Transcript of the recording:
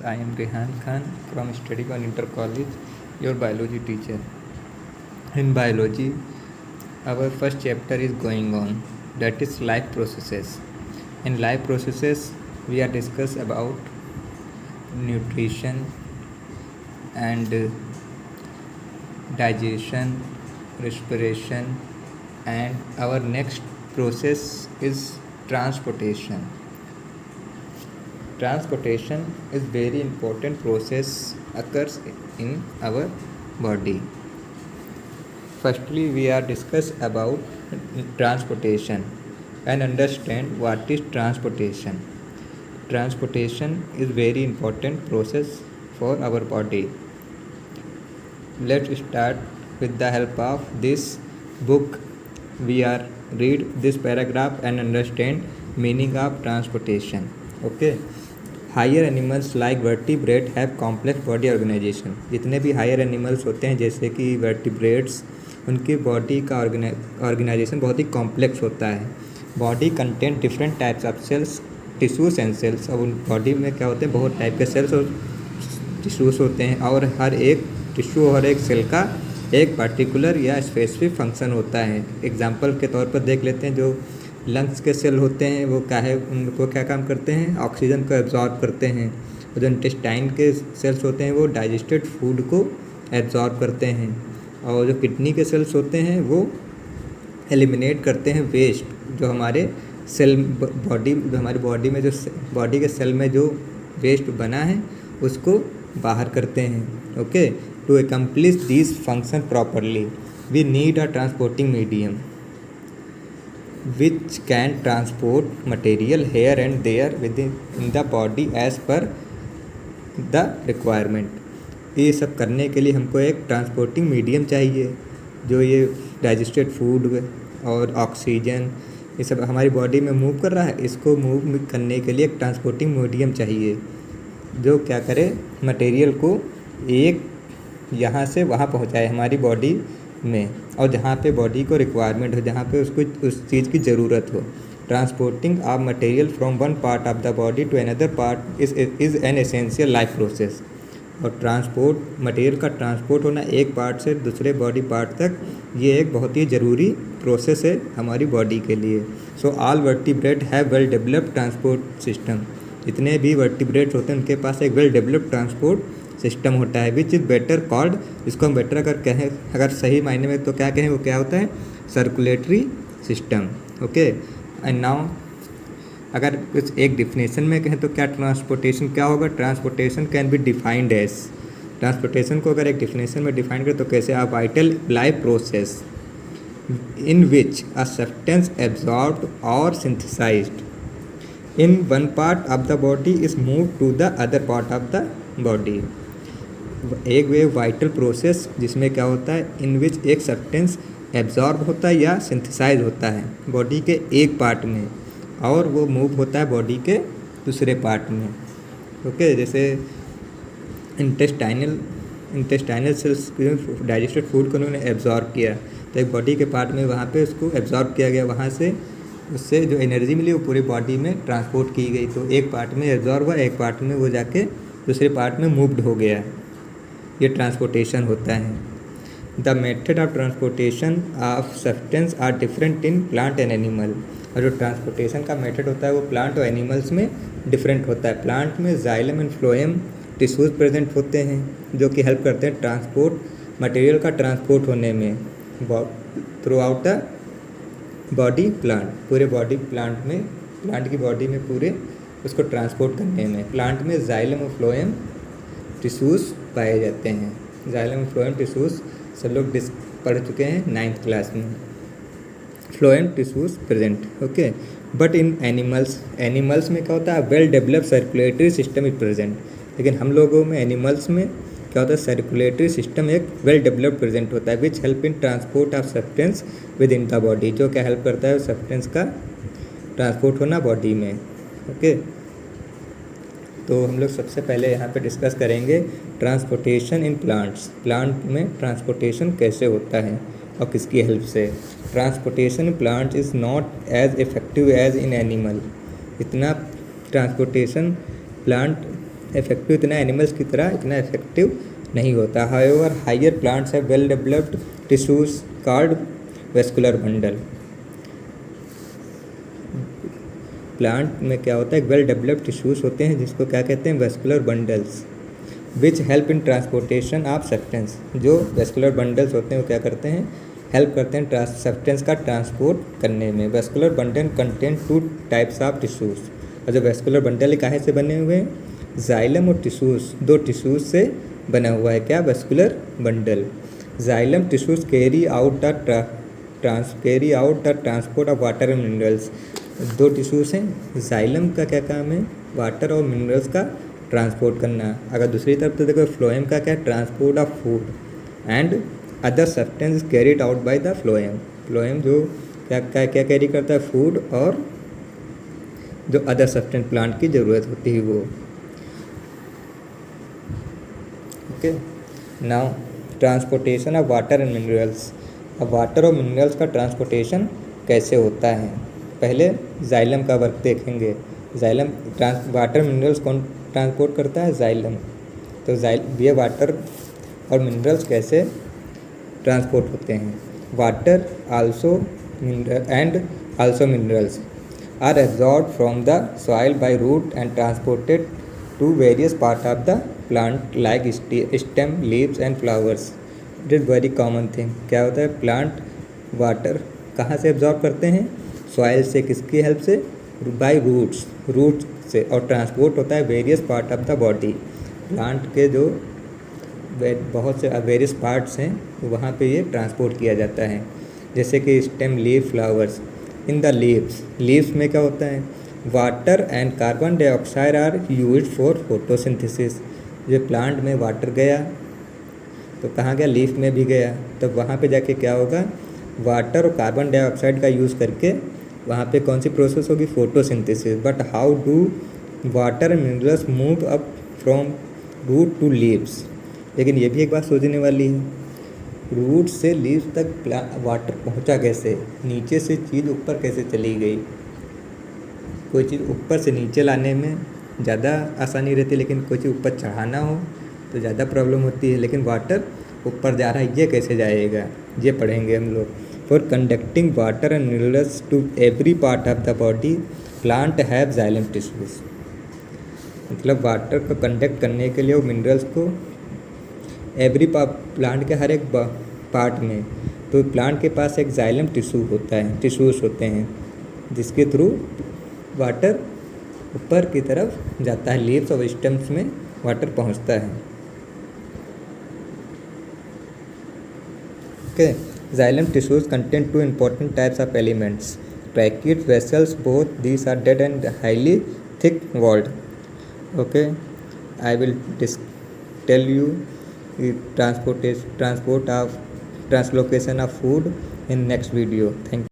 I am Rehan Khan from Study on Inter College, your biology teacher. In biology, our first chapter is going on, that is life processes. In life processes, we are discuss about nutrition and digestion, respiration, and our next process is transportation. Transportation is very important process occurs in our body. Firstly, we are discuss about transportation and understand what is transportation. Transportation is very important process for our body. Let's start with the help of this book. We are read this paragraph and understand meaning of transportation. Okay. Higher animals like vertebrate have complex body organisation. जितने भी higher animals होते हैं जैसे कि vertebrates, उनकी body का organisation बहुत ही complex होता है. Body content different types of cells, tissues and cells. अब उन बॉडी में क्या होते हैं, बहुत टाइप के सेल्स और टिश्यूज होते हैं और हर एक टिश्यू और एक सेल का एक पर्टिकुलर या स्पेसिफिक फंक्शन होता है. एग्जाम्पल के तौर पर देख लेते हैं, जो लंग्स के सेल होते हैं वो क्या है, उनको क्या काम करते हैं, ऑक्सीजन को एब्जॉर्ब करते हैं. और जो इंटेस्टाइन के सेल्स होते हैं वो डाइजेस्टेड फूड को एब्जॉर्ब करते हैं. और जो किडनी के सेल्स होते हैं वो एलिमिनेट करते हैं वेस्ट, जो हमारे सेल बॉडी, जो हमारी बॉडी में, जो बॉडी के सेल में जो वेस्ट बना है उसको बाहर करते हैं. Okay, to accomplish this function properly we need a transporting medium which can transport material here and there within in the body as per the requirement. ये सब करने के लिए हमको एक ट्रांसपोर्टिंग मीडियम चाहिए, जो ये डाइजेस्टेड फूड और ऑक्सीजन ये सब हमारी बॉडी में मूव कर रहा है. इसको मूव करने के लिए एक ट्रांसपोर्टिंग मीडियम चाहिए जो क्या करे, मटेरियल को एक यहाँ से वहाँ पहुँचाए हमारी बॉडी में, और जहाँ पे बॉडी को रिक्वायरमेंट हो, जहाँ पे उसको उस चीज़ की ज़रूरत हो. Transporting of material from one part of the body to another part is an essential life process. और ट्रांसपोर्ट मटेरियल का ट्रांसपोर्ट होना एक पार्ट से दूसरे बॉडी पार्ट तक, ये एक बहुत ही ज़रूरी प्रोसेस है हमारी बॉडी के लिए. So all vertebrate have well developed transport system. जितने भी वर्टिब्रेट्स होते हैं उनके पास एक वेल डेवलप्ड ट्रांसपोर्ट सिस्टम होता है, विच इज़ बेटर कॉल्ड. इसको हम बेटर अगर कहें, अगर सही मायने में तो क्या कहें, वो क्या होता है, circulatory system. Okay, and now अगर कुछ एक डिफिनेशन में कहें तो क्या ट्रांसपोर्टेशन क्या होगा. Transportation can be defined as, transportation को अगर एक डिफिनेशन में डिफाइन करें तो कैसे, a vital life process in which a substance absorbed और synthesized in one part of the body is move to the other part of the body. एक way vital process जिसमें क्या होता है, इन विच एक सब्सटेंस एब्जॉर्ब होता है या सिंथेसाइज होता है बॉडी के एक पार्ट में, और वो मूव होता है बॉडी के दूसरे पार्ट में. ओके, जैसे इंटेस्टाइनल सेल्स डाइजेस्टेड फूड को उन्होंने एब्जॉर्ब किया, तो एक बॉडी के पार्ट में वहाँ पे उसको एब्जॉर्ब किया गया, वहाँ से उससे जो एनर्जी मिली वो पूरी बॉडी में ट्रांसपोर्ट की गई. तो एक पार्ट में एब्जॉर्ब हुआ, एक पार्ट में वो जाके दूसरे पार्ट में मूव्ड हो गया. ये ट्रांसपोर्टेशन होता है. The method of transportation of substance are different in plant and animal. और जो ट्रांसपोर्टेशन का मेथड होता है वो प्लांट और एनिमल्स में डिफरेंट होता है. प्लांट में xylem and phloem tissues present होते हैं जो कि हेल्प करते हैं ट्रांसपोर्ट मटेरियल का ट्रांसपोर्ट होने में through out the body plant, पूरे बॉडी प्लांट में, प्लांट की बॉडी में पूरे उसको ट्रांसपोर्ट करने में. प्लांट में जाइलम और फ्लोएम टिश्यूज़ पाए जाते हैं. जाइलम और फ्लोएम टिश्यूज़ सब लोग पढ़ चुके हैं 9th क्लास में. Phloem tissues present. Okay, but in animals में क्या होता है, well developed circulatory system is present. लेकिन हम लोगों में एनिमल्स में क्या होता है, सर्कुलेटरी सिस्टम एक वेल डेवलप्ड प्रेजेंट होता है, which help in transport of substance with in the body, जो क्या हेल्प करता है सब्सटेंस का ट्रांसपोर्ट होना बॉडी में. ओके, तो हम लोग सबसे पहले यहाँ पे डिस्कस करेंगे ट्रांसपोर्टेशन इन प्लांट्स. प्लांट में ट्रांसपोर्टेशन कैसे होता है और किसकी हेल्प से. Transportation in plant is not as effective as in animal. इतना ट्रांसपोर्टेशन प्लांट इफेक्टिव इतना एनिमल्स की तरह इतना इफेक्टिव नहीं होता। However higher plants have well developed tissues called vascular bundle. Plant में क्या होता है, वेल डेवलप्ड टिश्यूज होते हैं जिसको क्या कहते हैं, vascular bundles, which help in transportation of substance. जो वेस्कुलर बंडल्स होते हैं वो क्या करते हैं, हेल्प करते हैं सब्सटेंस का ट्रांसपोर्ट करने में। Vascular bundle contain 2 types of tissues. और जो वेस्कुलर बंडल काहे से बने हुए हैं, जाइलम और टिश्यूज, 2 टिश्यूज से बना हुआ है क्या, vascular bundle. Xylem tissues carry out the transport of water and minerals. 2 tissues हैं, जाइलम का क्या काम है, वाटर और मिनरल्स का ट्रांसपोर्ट करना। अगर दूसरी तरफ तो देखो फ्लोएम का क्या, transport of food and other substance carried out by the phloem. Phloem जो क्या क्या क्या कैरी करता है, फूड और जो अदर सब्सटेंस प्लांट की ज़रूरत होती है वो। Okay, now transportation of water and minerals. अब वाटर और मिनरल्स का ट्रांसपोर्टेशन कैसे होता है, पहले जाइलम का वर्क देखेंगे। जाइलम वाटर मिनरल्स कौन ट्रांसपोर्ट करता है, जाइलम। तो ये वाटर और मिनरल्स कैसे ट्रांसपोर्ट होते हैं। Water also minerals are absorb from the soil by root and transported to various part of the plant like stem, leaves and flowers. It is very common thing. क्या होता है, plant water कहाँ से absorb करते हैं, soil से। किसकी help से, बाय रूट्स से। और ट्रांसपोर्ट होता है various part of the body. Plant के जो बहुत से वेरियस पार्ट्स हैं वहाँ पे ये ट्रांसपोर्ट किया जाता है, जैसे कि stem, leaf, flowers. In the leaves में क्या होता है, water and carbon dioxide are used for photosynthesis. जो प्लांट में वाटर गया तो कहाँ गया, लीफ में भी गया, तो वहाँ पे जाके क्या होगा, वाटर और कार्बन डाइऑक्साइड का यूज़ करके वहाँ पे कौन सी प्रोसेस होगी, photosynthesis. But how do water and minerals move up from root to leaves. लेकिन ये भी एक बात सोचने वाली है, रूट से लीव्स तक वाटर पहुँचा कैसे, नीचे से चीज़ ऊपर कैसे चली गई। कोई चीज़ ऊपर से नीचे लाने में ज़्यादा आसानी रहती है, लेकिन कोई चीज़ ऊपर चढ़ाना हो तो ज़्यादा प्रॉब्लम होती है। लेकिन वाटर ऊपर जा रहा है, ये कैसे जाएगा, ये पढ़ेंगे हम लोग। For conducting water and minerals to every part of the body plant have xylem tissues. मतलब वाटर को कंडक्ट करने के लिए वो मिनरल्स को एवरी प्लांट के हर एक पार्ट में, तो प्लांट के पास एक जाइलम टिश्यूज होते हैं जिसके थ्रू वाटर ऊपर की तरफ जाता है, लीव्स और स्टेम्स में वाटर पहुंचता है। Okay, xylem tissues contain 2 important types of elements, tracheids, vessels. Both these are dead and highly thick walled. Okay, I will tell you the translocation of food in next video. Thank you.